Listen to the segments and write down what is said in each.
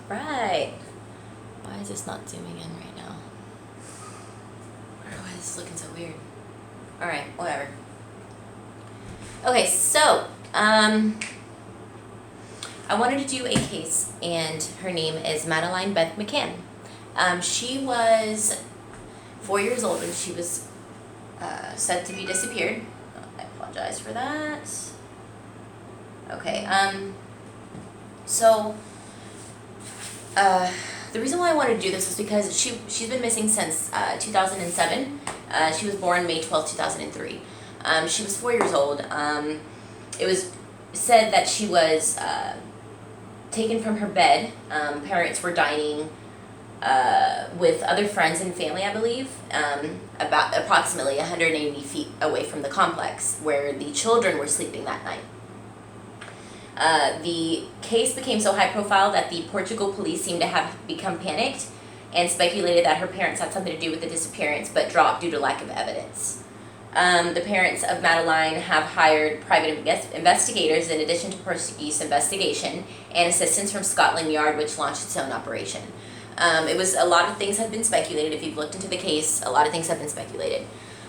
Right. Why is this not zooming in right now? Or why is this looking so weird? Alright, whatever. Okay, so, I wanted to do a case, and her name is Madeleine Beth McCann. She was 4 years old when she was said to be disappeared. I apologize for that. Okay, the reason why I wanted to do this is because she's been missing since 2007. She was born May 12, 2003. She was 4 years old. It was said that she was taken from her bed. Parents were dining with other friends and family, I believe, about approximately 180 feet away from the complex where the children were sleeping that night. The case became so high profile that the Portugal police seemed to have become panicked and speculated that her parents had something to do with the disappearance, but dropped due to lack of evidence. The parents of Madeleine have hired private investigators in addition to Portuguese investigation and assistance from Scotland Yard, which launched its own operation. It was a lot of things have been speculated. If you've looked into the case, a lot of things have been speculated.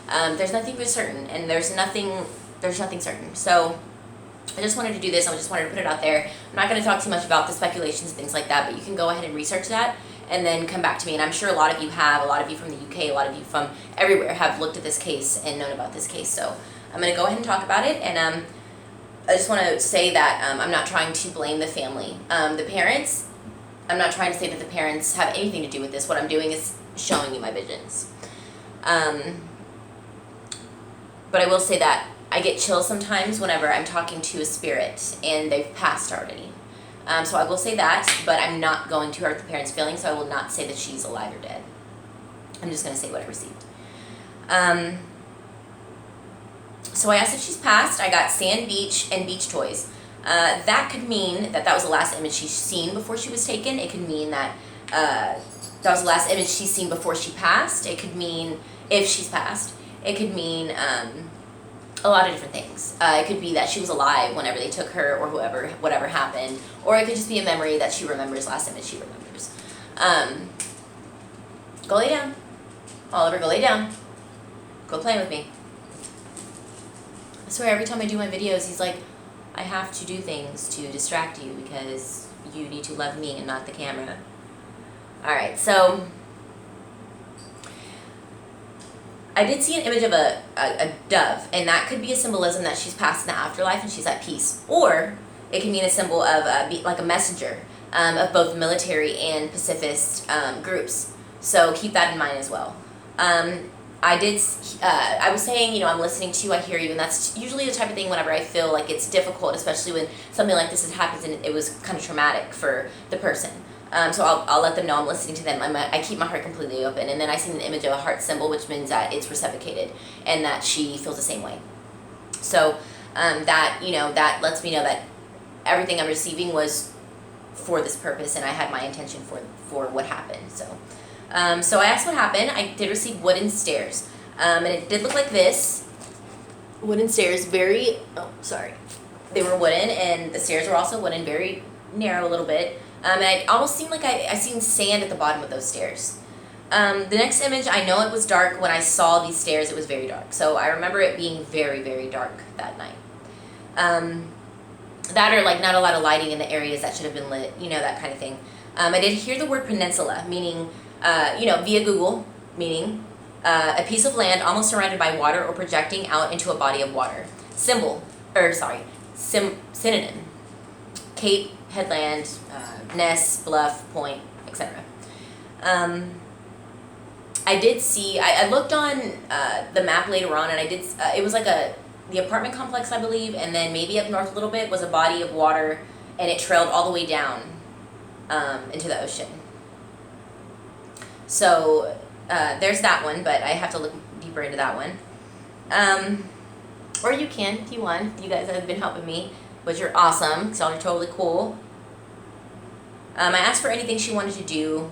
There's nothing for certain, and there's nothing certain. So I just wanted to do this. I just wanted to put it out there. I'm not going to talk too much about the speculations and things like that, but you can go ahead and research that and then come back to me. And I'm sure a lot of you have, a lot of you from the UK, a lot of you from everywhere have looked at this case and known about this case. So I'm going to go ahead and talk about it. And I just want to say that I'm not trying to blame the family. The parents, I'm not trying to say that the parents have anything to do with this. What I'm doing is showing you my visions. But I will say that I get chills sometimes whenever I'm talking to a spirit and they've passed already. So I will say that, but I'm not going to hurt the parents' feelings, so I will not say that she's alive or dead. I'm just going to say what I received. So I asked if she's passed. I got sand, beach, and beach toys. That could mean that was the last image she's seen before she was taken. It could mean that that was the last image she's seen before she passed. It could mean if she's passed. It could mean a lot of different things. It could be that she was alive whenever they took her or whatever happened. Or it could just be a memory that she remembers, last image she remembers. Go lay down. Oliver, go lay down. Go play with me. I swear every time I do my videos, he's like, I have to do things to distract you because you need to love me and not the camera. Alright, so I did see an image of a dove, and that could be a symbolism that she's passed in the afterlife and she's at peace. Or it can mean a symbol of like a messenger of both military and pacifist groups. So keep that in mind as well. I was saying, I'm listening to you, I hear you, and that's usually the type of thing whenever I feel like it's difficult, especially when something like this has happened and it was kind of traumatic for the person. So I'll let them know I'm listening to them. I keep my heart completely open. And then I see an image of a heart symbol, which means that it's reciprocated and that she feels the same way. So that lets me know that everything I'm receiving was for this purpose, and I had my intention for what happened. So I asked what happened. I did receive wooden stairs. And it did look like this. Wooden stairs, they were wooden, and the stairs were also wooden, very narrow a little bit. And it almost seemed like I seen sand at the bottom of those stairs. The next image, I know it was dark. When I saw these stairs, it was very dark. So I remember it being very, very dark that night. That or like not a lot of lighting in the areas that should have been lit, that kind of thing. I did hear the word peninsula, meaning, via Google, meaning a piece of land almost surrounded by water or projecting out into a body of water. Synonym. Cape, headland, nest, bluff, point, etc. I did see, I looked on the map later on, and it was like the apartment complex, I believe, and then maybe up north a little bit was a body of water, and it trailed all the way down into the ocean. So there's that one, but I have to look deeper into that one. Or you can, if you want. You guys have been helping me, which are awesome, because y'all are totally cool. I asked for anything she wanted to do,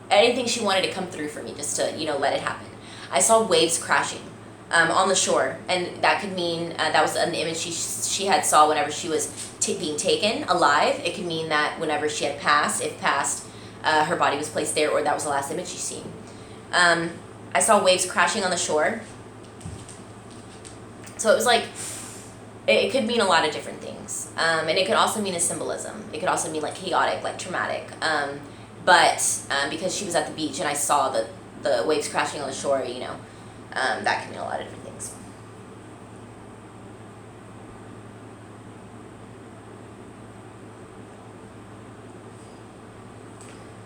anything she wanted to come through for me, just to, let it happen. I saw waves crashing on the shore, and that could mean that was an image she had saw whenever she was being taken alive. It could mean that whenever she had passed, if passed, her body was placed there, or that was the last image she's seen. I saw waves crashing on the shore. So it was like, it could mean a lot of different things. And it could also mean a symbolism. It could also mean like chaotic, like traumatic. But because she was at the beach and I saw the waves crashing on the shore, you know, that can mean a lot of different things.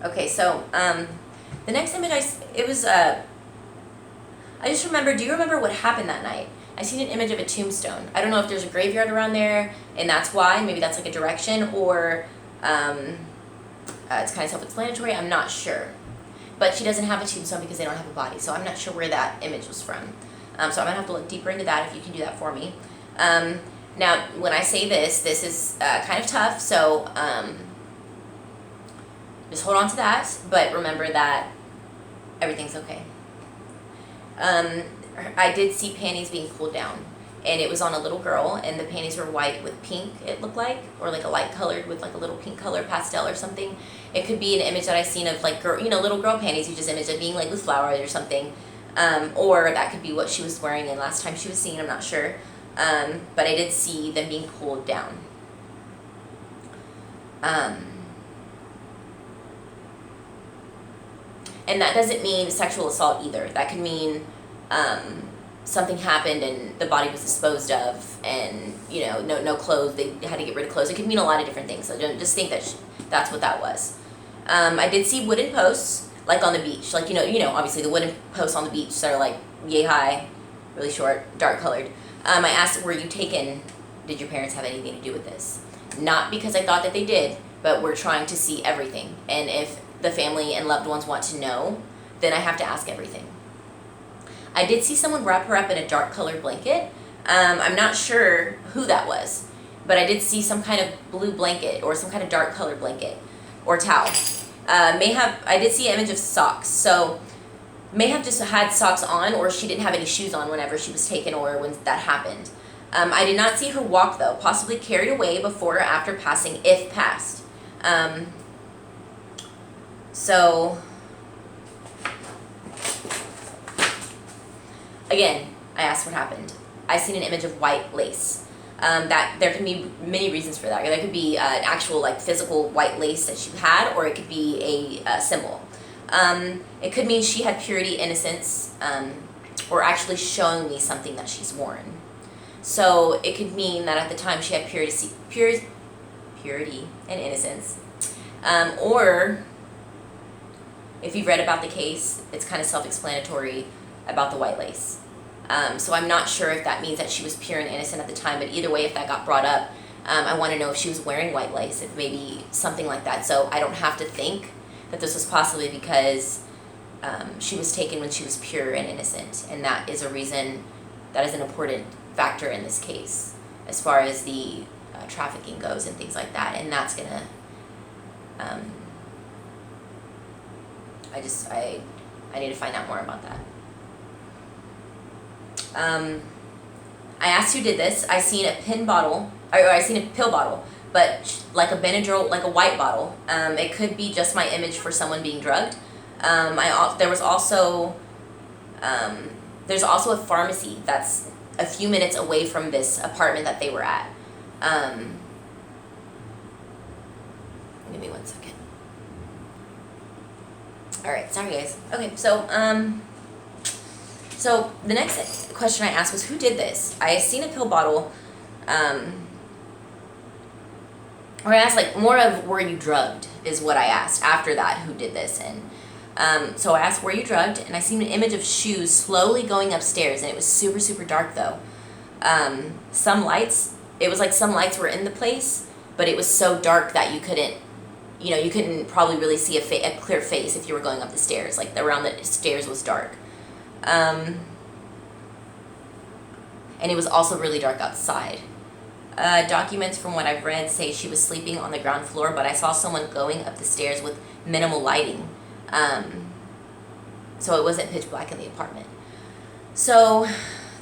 Okay, so the next image I just remember, do you remember what happened that night? I seen an image of a tombstone. I don't know if there's a graveyard around there and that's why, maybe that's like a direction, or it's kind of self-explanatory, I'm not sure. But she doesn't have a tombstone because they don't have a body, so I'm not sure where that image was from. So I'm going to have to look deeper into that if you can do that for me. Now, when I say this is kind of tough, so just hold on to that, but remember that everything's okay. I did see panties being pulled down, and it was on a little girl, and the panties were white with pink, it looked like, or like a light colored with like a little pink color pastel or something. It could be an image that I seen of like girl, you know, little girl panties. You just image it being like with flowers or something, or that could be what she was wearing in last time she was seen. I'm not sure, but I did see them being pulled down. And that doesn't mean sexual assault either. That could mean something happened and the body was disposed of, and you know, no clothes. They had to get rid of clothes. It could mean a lot of different things. So don't just think that that's what that was. I did see wooden posts, like on the beach, like you know, obviously the wooden posts on the beach that are like yay high, really short, dark colored. I asked, were you taken? Did your parents have anything to do with this? Not because I thought that they did, but we're trying to see everything, and if the family and loved ones want to know, then I have to ask everything. I did see someone wrap her up in a dark colored blanket. I'm not sure who that was, but I did see some kind of blue blanket or some kind of dark colored blanket or towel. I did see an image of socks, so may have just had socks on, or she didn't have any shoes on whenever she was taken or when that happened. I did not see her walk though, possibly carried away before or after passing, if passed. So, again, I asked what happened. I seen an image of white lace. That there can be many reasons for that. There could be an actual like physical white lace that she had, or it could be a symbol. It could mean she had purity, innocence, or actually showing me something that she's worn. So it could mean that at the time she had purity and innocence, or if you've read about the case, it's kind of self-explanatory about the white lace. So I'm not sure if that means that she was pure and innocent at the time, but either way, if that got brought up, I want to know if she was wearing white lace, if maybe something like that. So I don't have to think that this was possibly because she was taken when she was pure and innocent, and that is a reason, that is an important factor in this case as far as the trafficking goes and things like that, and that's gonna I need to find out more about that. I asked who did this. I seen a pill bottle, but like a Benadryl, like a white bottle. It could be just my image for someone being drugged. There's also a pharmacy that's a few minutes away from this apartment that they were at. Give me 1 second. Alright, sorry guys. Okay, so the next question I asked was, who did this? I seen a pill bottle, or I asked like more of, were you drugged, is what I asked after that, who did this, and so I asked, were you drugged, and I seen an image of shoes slowly going upstairs, and it was super, super dark though. Some lights were in the place, but it was so dark that you couldn't probably really see a clear face if you were going up the stairs, like around the stairs was dark. And it was also really dark outside. Documents from what I've read say she was sleeping on the ground floor, but I saw someone going up the stairs with minimal lighting. So it wasn't pitch black in the apartment. So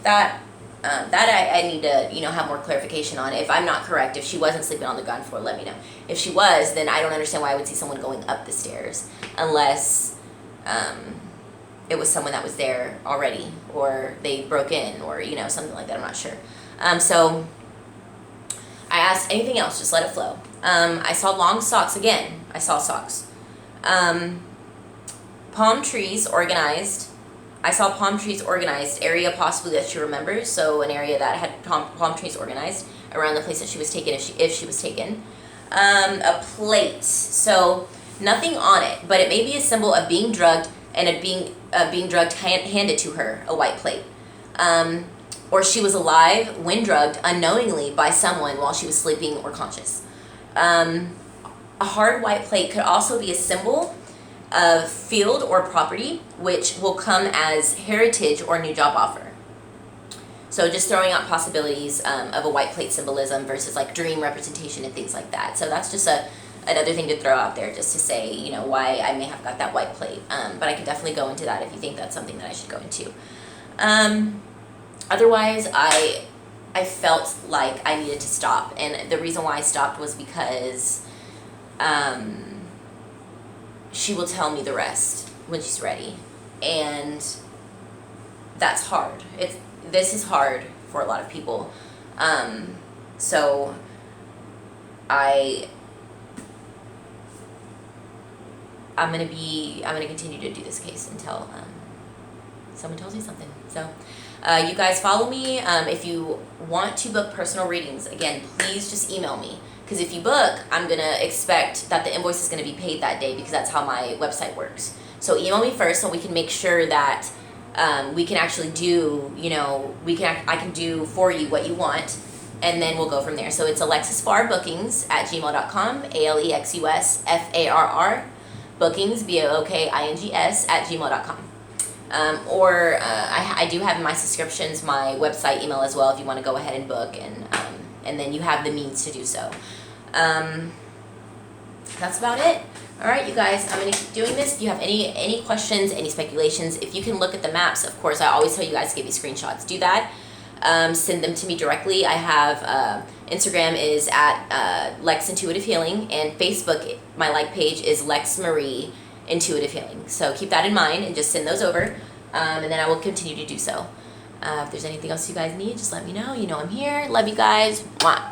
that that I need to, you know, have more clarification on. If I'm not correct, if she wasn't sleeping on the ground floor, let me know. If she was, then I don't understand why I would see someone going up the stairs unless it was someone that was there already, or they broke in, or, you know, something like that. I'm not sure. So I asked, anything else, just let it flow. I saw long socks again. I saw socks. Palm trees organized. I saw palm trees organized, area possibly that she remembers, so an area that had palm trees organized around the place that she was taken, if she was taken. A plate, so nothing on it, but it may be a symbol of being drugged, and it being drugged handed to her, a white plate. Or she was alive when drugged unknowingly by someone while she was sleeping or conscious. A hard white plate could also be a symbol of field or property, which will come as heritage or new job offer. So just throwing out possibilities of a white plate symbolism versus like dream representation and things like that. So that's just another thing to throw out there, just to say, you know, why I may have got that white plate. But I could definitely go into that if you think that's something that I should go into. Otherwise, I felt like I needed to stop. And the reason why I stopped was because she will tell me the rest when she's ready. And that's hard. This is hard for a lot of people. So I'm gonna continue to do this case until someone tells me something. So you guys follow me. If you want to book personal readings, again, please just email me. Because if you book, I'm going to expect that the invoice is going to be paid that day, because that's how my website works. So email me first so we can make sure that we can actually do, you know, I can do for you what you want, and then we'll go from there. So it's alexusfarr@gmail.com, ALEXUSFARR, bookings, BOOKINGS@gmail.com. Or I do have in my subscriptions my website email as well if you want to go ahead and book, and then you have the means to do so. That's about it. All right, you guys, I'm going to keep doing this. If you have any questions, any speculations, if you can look at the maps, of course, I always tell you guys to give me screenshots. Do that. Send them to me directly. I have Instagram is at Lexx Intuitive Healing, and Facebook, my like page is LEXXMARIE Intuitive Healing. So keep that in mind and just send those over, and then I will continue to do so. If there's anything else you guys need, just let me know. You know I'm here. Love you guys. Mwah.